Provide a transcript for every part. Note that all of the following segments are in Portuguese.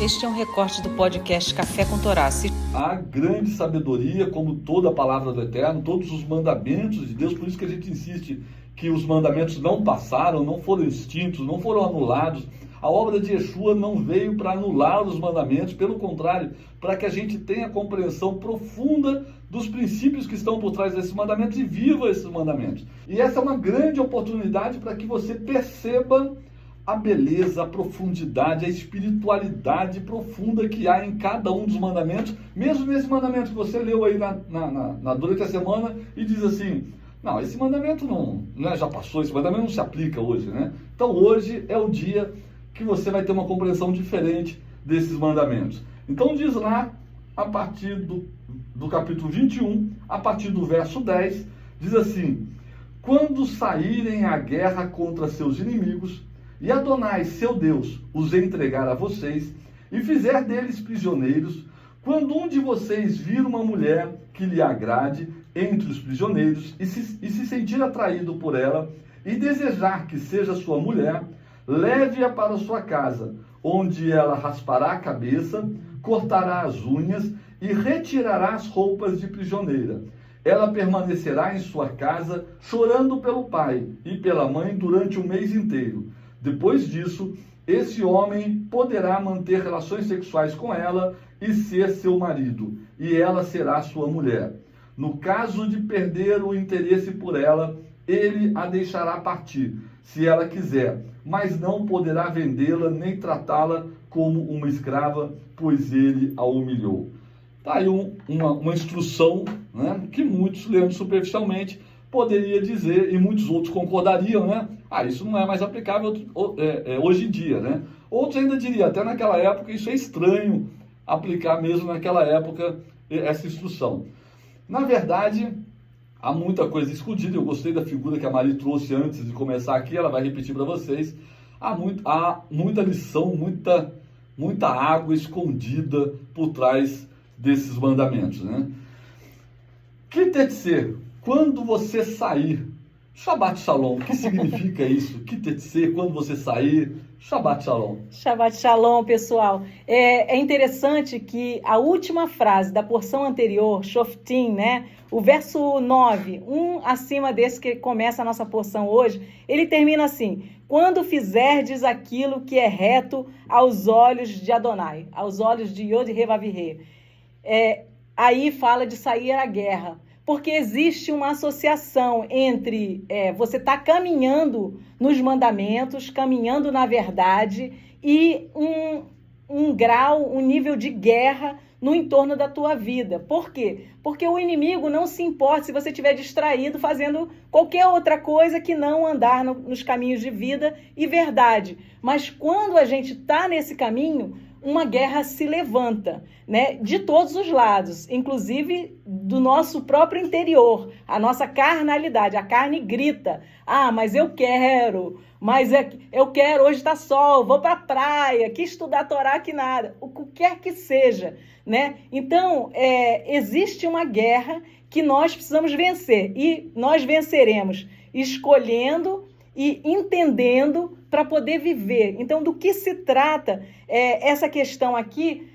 Este é um recorte do podcast Café com Torá. A grande sabedoria, como toda a palavra do Eterno, todos os mandamentos de Deus, por isso que a gente insiste que os mandamentos não passaram, não foram extintos, não foram anulados. A obra de Yeshua não veio para anular os mandamentos, pelo contrário, para que a gente tenha compreensão profunda dos princípios que estão por trás desses mandamentos e viva esses mandamentos. E essa é uma grande oportunidade para que você perceba a beleza, a profundidade, a espiritualidade profunda que há em cada um dos mandamentos, mesmo nesse mandamento que você leu aí durante a semana e diz assim: não, esse mandamento já passou, esse mandamento não se aplica hoje, né? Então hoje é o dia que você vai ter uma compreensão diferente desses mandamentos. Então diz lá, a partir do capítulo 21, a partir do verso 10, diz assim: quando saírem à guerra contra seus inimigos, e Adonai, seu Deus, os entregar a vocês, e fizer deles prisioneiros, quando um de vocês vir uma mulher que lhe agrade entre os prisioneiros, e se sentir atraído por ela, e desejar que seja sua mulher, leve-a para sua casa, onde ela raspará a cabeça, cortará as unhas e retirará as roupas de prisioneira. Ela permanecerá em sua casa, chorando pelo pai e pela mãe durante um mês inteiro. Depois disso, esse homem poderá manter relações sexuais com ela e ser seu marido, e ela será sua mulher. No caso de perder o interesse por ela, ele a deixará partir, se ela quiser, mas não poderá vendê-la nem tratá-la como uma escrava, pois ele a humilhou. Está aí uma instrução, né, que muitos, lendo superficialmente, poderia dizer, e muitos outros concordariam, né? Isso não é mais aplicável hoje em dia, né? Outros ainda diriam, até naquela época, isso é estranho aplicar mesmo naquela época essa instrução. Na verdade, há muita coisa escondida. Eu gostei da figura que a Mari trouxe antes de começar aqui, ela vai repetir para vocês. Há muita lição, muita água escondida por trás desses mandamentos, né? Que tem de ser? Quando você sair, Shabbat Shalom, o que significa isso? Que tem de ser quando você sair, Shabbat Shalom. Shabbat Shalom, pessoal. É interessante que a última frase da porção anterior, Shoftim, né? O verso 9, acima desse que começa a nossa porção hoje, ele termina assim: quando fizerdes aquilo que é reto aos olhos de Adonai, aos olhos de Yod-Heh-Vav-Heh. Aí fala de sair à guerra. Porque existe uma associação entre você estar caminhando nos mandamentos, caminhando na verdade, e um grau, um nível de guerra no entorno da tua vida. Por quê? Porque o inimigo não se importa se você estiver distraído fazendo qualquer outra coisa que não andar nos caminhos de vida e verdade. Mas quando a gente está nesse caminho, uma guerra se levanta, né, de todos os lados, inclusive do nosso próprio interior, a nossa carnalidade, a carne grita: mas eu quero, hoje está sol, vou para a praia, que estudar Torá, que nada, o que quer que seja, né? Então, existe uma guerra que nós precisamos vencer, e nós venceremos escolhendo e entendendo para poder viver. Então, do que se trata essa questão aqui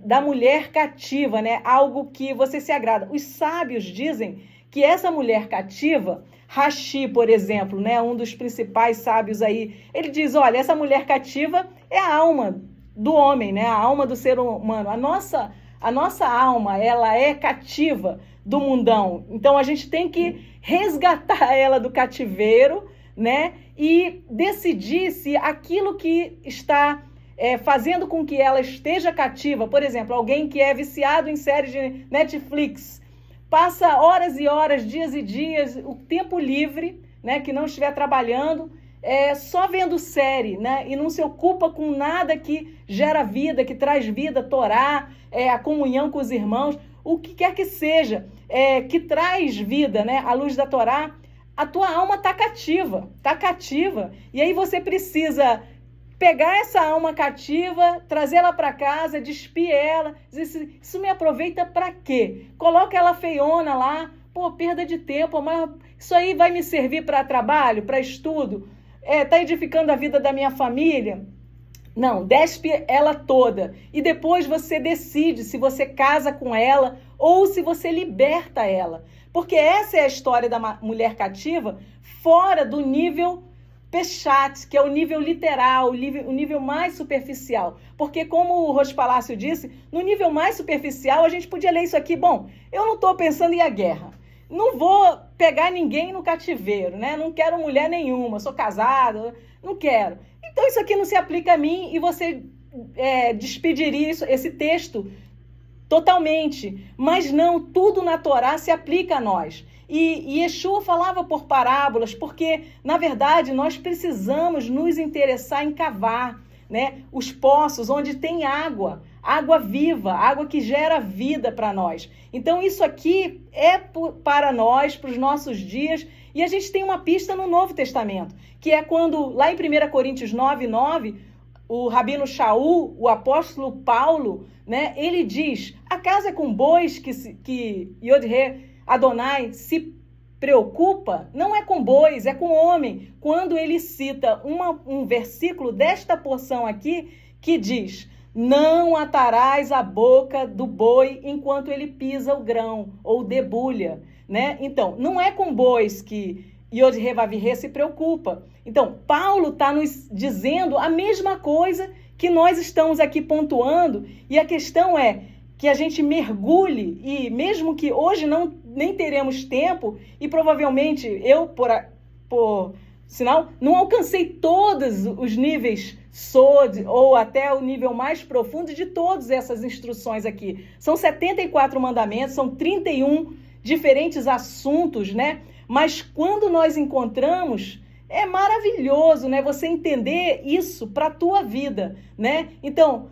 da mulher cativa, né? Algo que você se agrada. Os sábios dizem que essa mulher cativa, Rashi, por exemplo, né? Um dos principais sábios aí, ele diz: olha, essa mulher cativa é a alma do homem, né? A alma do ser humano. A nossa alma, ela é cativa do mundão. Então, a gente tem que resgatar ela do cativeiro, né? E decidir se aquilo que está fazendo com que ela esteja cativa, por exemplo, alguém que é viciado em séries de Netflix, passa horas e horas, dias e dias, o tempo livre, né, que não estiver trabalhando, só vendo série, né, e não se ocupa com nada que gera vida, que traz vida, Torá, a comunhão com os irmãos, o que quer que seja, que traz vida, né, à luz da Torá. A tua alma está cativa, e aí você precisa pegar essa alma cativa, trazê-la para casa, despir ela, dizer: isso me aproveita para quê? Coloca ela feiona lá, perda de tempo, mas isso aí vai me servir para trabalho, para estudo, está edificando a vida da minha família? Não, despe ela toda. E depois você decide se você casa com ela ou se você liberta ela. Porque essa é a história da mulher cativa fora do nível Peshat, que é o nível literal, o nível mais superficial. Porque, como o Rocha Palácio disse, no nível mais superficial a gente podia ler isso aqui. Bom, eu não estou pensando em a guerra. Não vou pegar ninguém no cativeiro, né? Não quero mulher nenhuma, sou casada, não quero. Então isso aqui não se aplica a mim e você despediria esse texto totalmente. Mas não, tudo na Torá se aplica a nós. E Yeshua falava por parábolas, porque, na verdade, nós precisamos nos interessar em cavar, né, os poços onde tem água, água viva, água que gera vida para nós. Então, isso aqui é para nós, para os nossos dias, e a gente tem uma pista no Novo Testamento, que é quando, lá em 1 Coríntios 9:9, o Rabino Shaul, o apóstolo Paulo, né, ele diz, acaso é com bois que Yod-He Adonai se preocupa? Não é com bois, é com homem. Quando ele cita um versículo desta porção aqui, que diz, não atarás a boca do boi enquanto ele pisa o grão, ou debulha, né? Então, não é com bois que Yod-He Vav-He se preocupa. Então, Paulo está nos dizendo a mesma coisa que nós estamos aqui pontuando, e a questão é que a gente mergulhe, e mesmo que hoje nem teremos tempo, e provavelmente eu, por sinal, não alcancei todos os níveis SOD, ou até o nível mais profundo de todas essas instruções aqui. São 74 mandamentos, são 31 diferentes assuntos, né? Mas quando nós encontramos, é maravilhoso, né? Você entender isso para a tua vida, né? Então,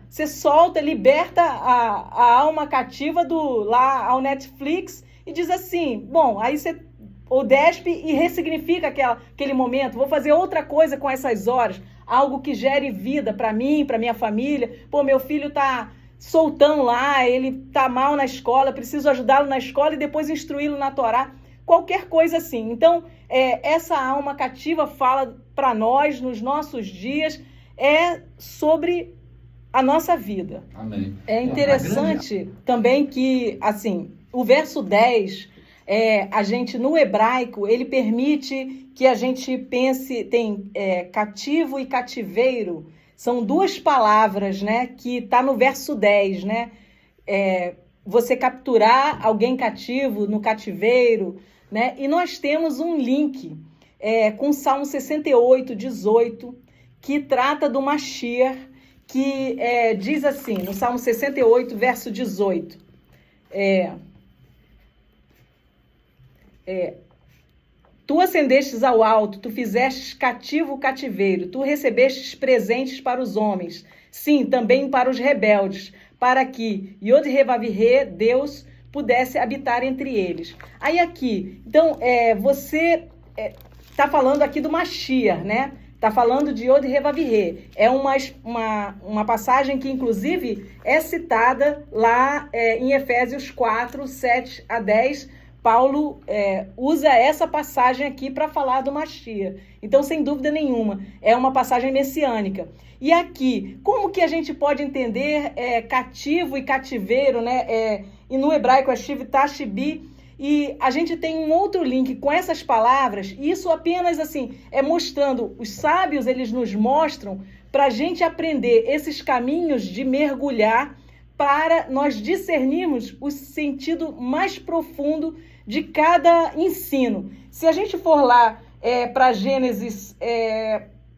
você solta, liberta a alma cativa lá ao Netflix e diz assim, bom, aí você ou despe e ressignifica aquele momento, vou fazer outra coisa com essas horas, algo que gere vida para mim, para minha família. Pô, meu filho tá soltão lá, ele tá mal na escola, preciso ajudá-lo na escola e depois instruí-lo na Torá. Qualquer coisa assim. Então, essa alma cativa fala para nós, nos nossos dias, sobre a nossa vida. Amém. É interessante também que, assim, o verso 10, a gente, no hebraico, ele permite que a gente pense, tem cativo e cativeiro, são duas palavras, né, que está no verso 10, né? Você capturar alguém cativo no cativeiro, né? E nós temos um link com o Salmo 68:18, que trata do Mashiach, que diz assim, no Salmo 68, verso 18, tu ascendestes ao alto, tu fizestes cativo o cativeiro, tu recebestes presentes para os homens, sim, também para os rebeldes, para que Yod-He Vav-He, Deus, pudesse habitar entre eles. Aí aqui, então, você está falando aqui do Mashiach, né? Está falando de Yod-He Vav-He. É uma passagem que, inclusive, é citada lá em Efésios 4, 7 a 10. Paulo usa essa passagem aqui para falar do Mashiach. Então, sem dúvida nenhuma, é uma passagem messiânica. E aqui, como que a gente pode entender cativo e cativeiro, né? E no hebraico é shiv tashibi, e a gente tem um outro link com essas palavras, e isso apenas assim, mostrando, os sábios, eles nos mostram para a gente aprender esses caminhos de mergulhar para nós discernirmos o sentido mais profundo de cada ensino. Se a gente for lá para Gênesis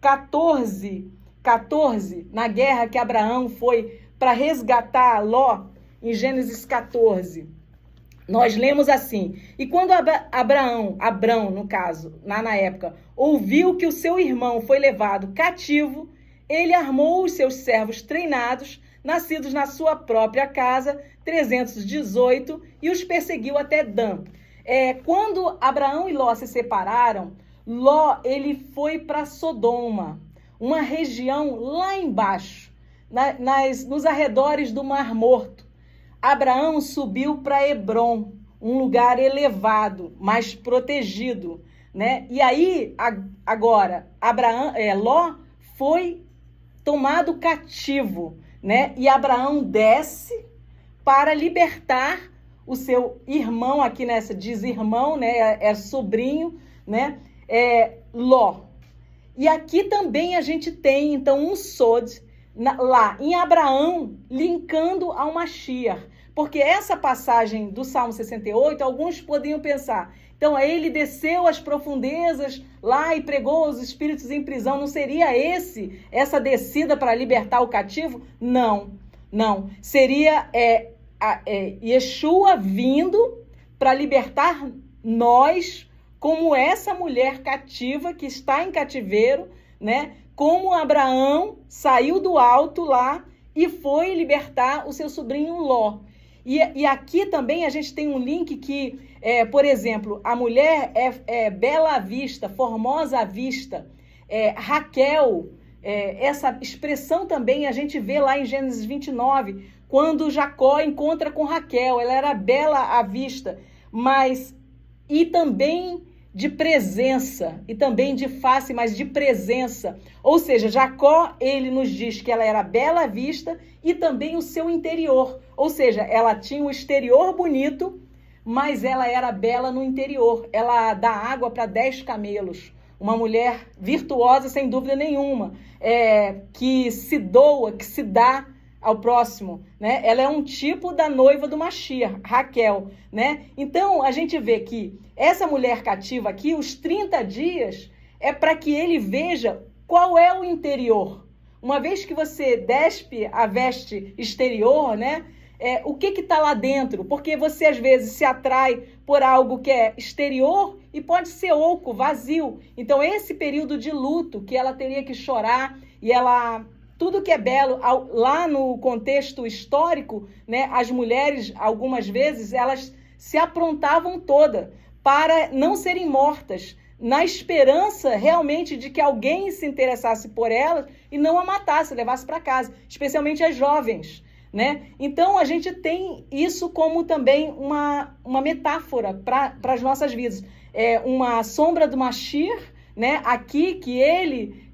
14, na guerra que Abraão foi para resgatar Ló, em Gênesis 14, nós lemos assim, e quando Abrão, no caso, na época, ouviu que o seu irmão foi levado cativo, ele armou os seus servos treinados, nascidos na sua própria casa, 318, e os perseguiu até Dan. Quando Abraão e Ló se separaram, Ló ele foi para Sodoma, uma região lá embaixo, nos arredores do Mar Morto. Abraão subiu para Hebrom, um lugar elevado, mais protegido, né? E aí, agora, Ló foi tomado cativo, né? E Abraão desce para libertar o seu irmão, aqui nessa diz irmão, né? É sobrinho, né? Ló. E aqui também a gente tem, então, um sod lá em Abraão, linkando ao Mashiach. Porque essa passagem do Salmo 68, alguns podiam pensar, então ele desceu às profundezas lá e pregou os espíritos em prisão. Não seria essa descida para libertar o cativo? Não. Seria Yeshua vindo para libertar nós, como essa mulher cativa que está em cativeiro, né? Como Abraão saiu do alto lá e foi libertar o seu sobrinho Ló. E aqui também a gente tem um link que, por exemplo, a mulher é bela à vista, formosa à vista. Raquel, essa expressão também a gente vê lá em Gênesis 29, quando Jacó encontra com Raquel. Ela era bela à vista, e também de presença, e também de face, mas de presença. Ou seja, Jacó, ele nos diz que ela era bela à vista e também o seu interior. Ou seja, ela tinha um exterior bonito, mas ela era bela no interior. Ela dá água para 10 camelos. Uma mulher virtuosa, sem dúvida nenhuma, que se doa, que se dá ao próximo, né? Ela é um tipo da noiva do Mashiach, Raquel, né? Então, a gente vê que essa mulher cativa aqui, os 30 dias, é para que ele veja qual é o interior. Uma vez que você despe a veste exterior, né? O que está lá dentro? Porque você, às vezes, se atrai por algo que é exterior e pode ser oco, vazio. Então, esse período de luto que ela teria que chorar e tudo que é belo, lá no contexto histórico, né, as mulheres, algumas vezes, elas se aprontavam toda para não serem mortas, na esperança realmente de que alguém se interessasse por elas e não a matasse, levasse para casa, especialmente as jovens, né? Então, a gente tem isso como também uma metáfora para as nossas vidas. Uma sombra do Mashiach, né? Aqui que ele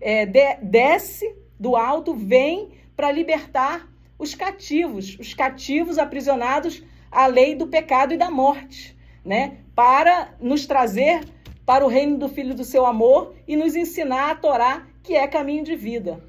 desce do alto, vem para libertar os cativos aprisionados à lei do pecado e da morte, né? Para nos trazer para o reino do Filho do seu amor e nos ensinar a Torá, que é caminho de vida.